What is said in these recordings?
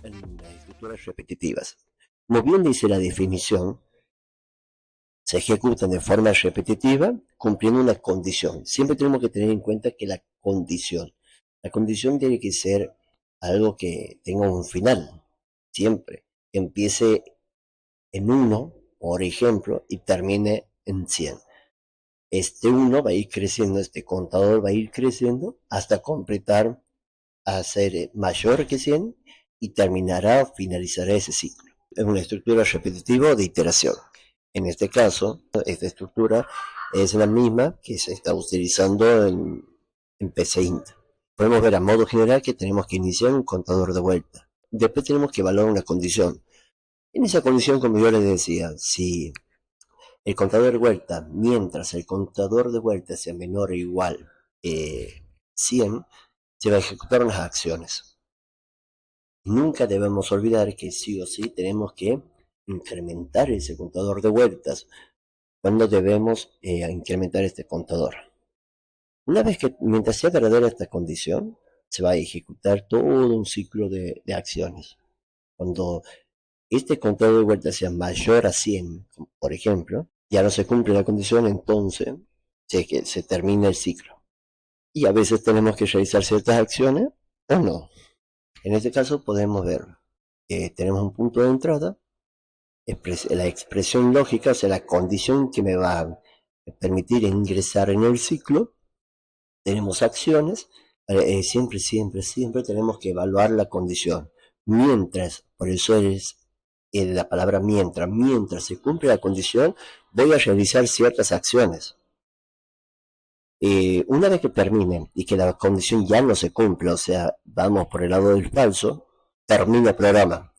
En las estructuras repetitivas, como bien dice la definición, se ejecutan de forma repetitiva cumpliendo una condición. Siempre tenemos que tener en cuenta que la condición tiene que ser algo que tenga un final, siempre, que empiece en 1, por ejemplo, y termine en 100. Este 1 va a ir creciendo, este contador va a ir creciendo hasta completar, a ser mayor que 100 y terminará o finalizará ese ciclo. Es una estructura repetitiva de iteración. En este caso, esta estructura es la misma que se está utilizando en PCInt. Podemos ver a modo general que tenemos que iniciar un contador de vuelta. Después tenemos que evaluar una condición. En esa condición, como yo les decía, si el contador de vuelta, mientras el contador de vuelta sea menor o igual a 100, se va a ejecutar unas acciones. Nunca debemos olvidar que sí o sí tenemos que incrementar ese contador de vueltas cuando debemos incrementar este contador. Una vez que, mientras sea verdadera esta condición, se va a ejecutar todo un ciclo de acciones. Cuando este contador de vueltas sea mayor a 100, por ejemplo, ya no se cumple la condición, entonces se termina el ciclo. Y a veces tenemos que realizar ciertas acciones o no. En este caso podemos ver que tenemos un punto de entrada, la expresión lógica, o sea, la condición que me va a permitir ingresar en el ciclo. Tenemos acciones, siempre tenemos que evaluar la condición. Mientras, por eso es la palabra mientras se cumple la condición, voy a realizar ciertas acciones. Una vez que termine y que la condición ya no se cumple, o sea, vamos por el lado del falso, termina el programa.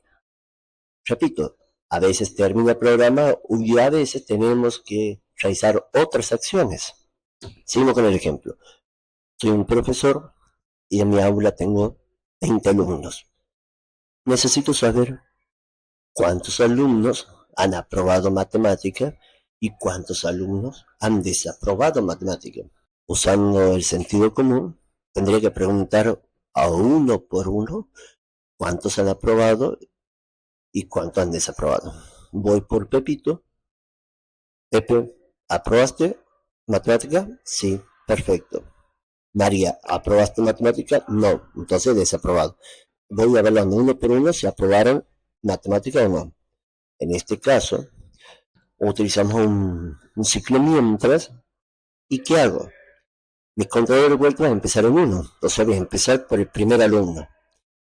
Repito, a veces termina el programa y a veces tenemos que realizar otras acciones. Seguimos con el ejemplo. Soy un profesor y en mi aula tengo 20 alumnos. Necesito saber cuántos alumnos han aprobado matemática y cuántos alumnos han desaprobado matemática. Usando el sentido común, tendría que preguntar a uno por uno cuántos han aprobado y cuántos han desaprobado. Voy por Pepito. Pepe, ¿aprobaste matemática? Sí, perfecto. María, ¿aprobaste matemática? No, entonces desaprobado. Voy evaluando uno por uno si aprobaron matemática o no. En este caso, utilizamos un ciclo mientras. ¿Y qué hago? Mi contador de vueltas va a empezar en 1. Entonces voy a empezar por el primer alumno.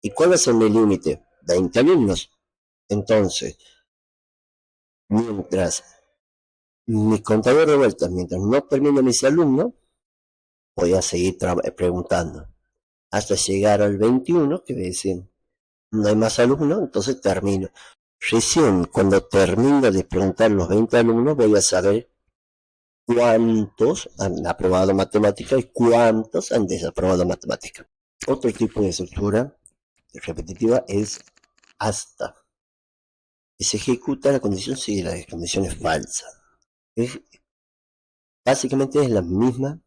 ¿Y cuál va a ser mi límite? 20 alumnos. Entonces, mientras mi contador de vueltas, mientras no termine mis alumnos, voy a seguir preguntando hasta llegar al 21, que decir, no hay más alumnos, entonces termino. Recién cuando termino de preguntar los 20 alumnos, voy a saber cuántos han aprobado matemática y cuántos han desaprobado matemática. Otro tipo de estructura repetitiva es hasta, que se ejecuta la condición si la condición es falsa. Básicamente es la misma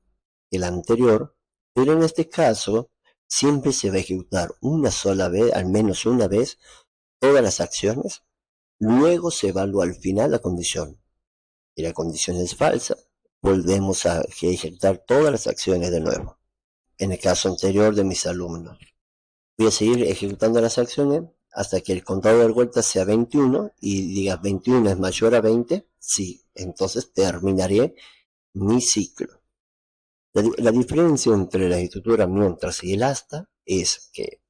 que la anterior, pero en este caso siempre se va a ejecutar una sola vez, al menos una vez, todas las acciones. Luego se evalúa al final la condición. Si la condición es falsa, volvemos a ejecutar todas las acciones de nuevo. En el caso anterior de mis alumnos, voy a seguir ejecutando las acciones hasta que el contador de vueltas sea 21 y diga 21 es mayor a 20, sí, entonces terminaré mi ciclo. La diferencia entre la estructura mientras y el hasta es que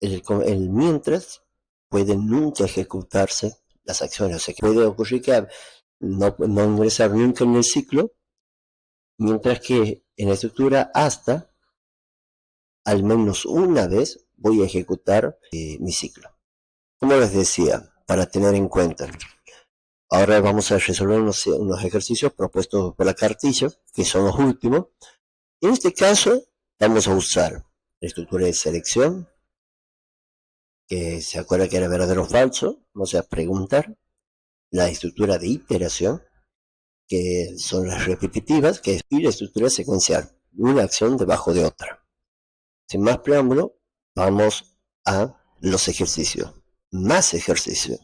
el mientras puede nunca ejecutarse las acciones, o sea que puede ocurrir que no ingresar nunca en el ciclo, mientras que en la estructura hasta, al menos una vez voy a ejecutar mi ciclo. Como les decía, para tener en cuenta, ahora vamos a resolver unos ejercicios propuestos por la cartilla, que son los últimos. En este caso, vamos a usar la estructura de selección, que se acuerda que era verdadero o falso, vamos a preguntar. La estructura de iteración, que son las repetitivas, y la estructura secuencial. una acción debajo de otra. Sin más preámbulo, vamos a los ejercicios. Más ejercicio.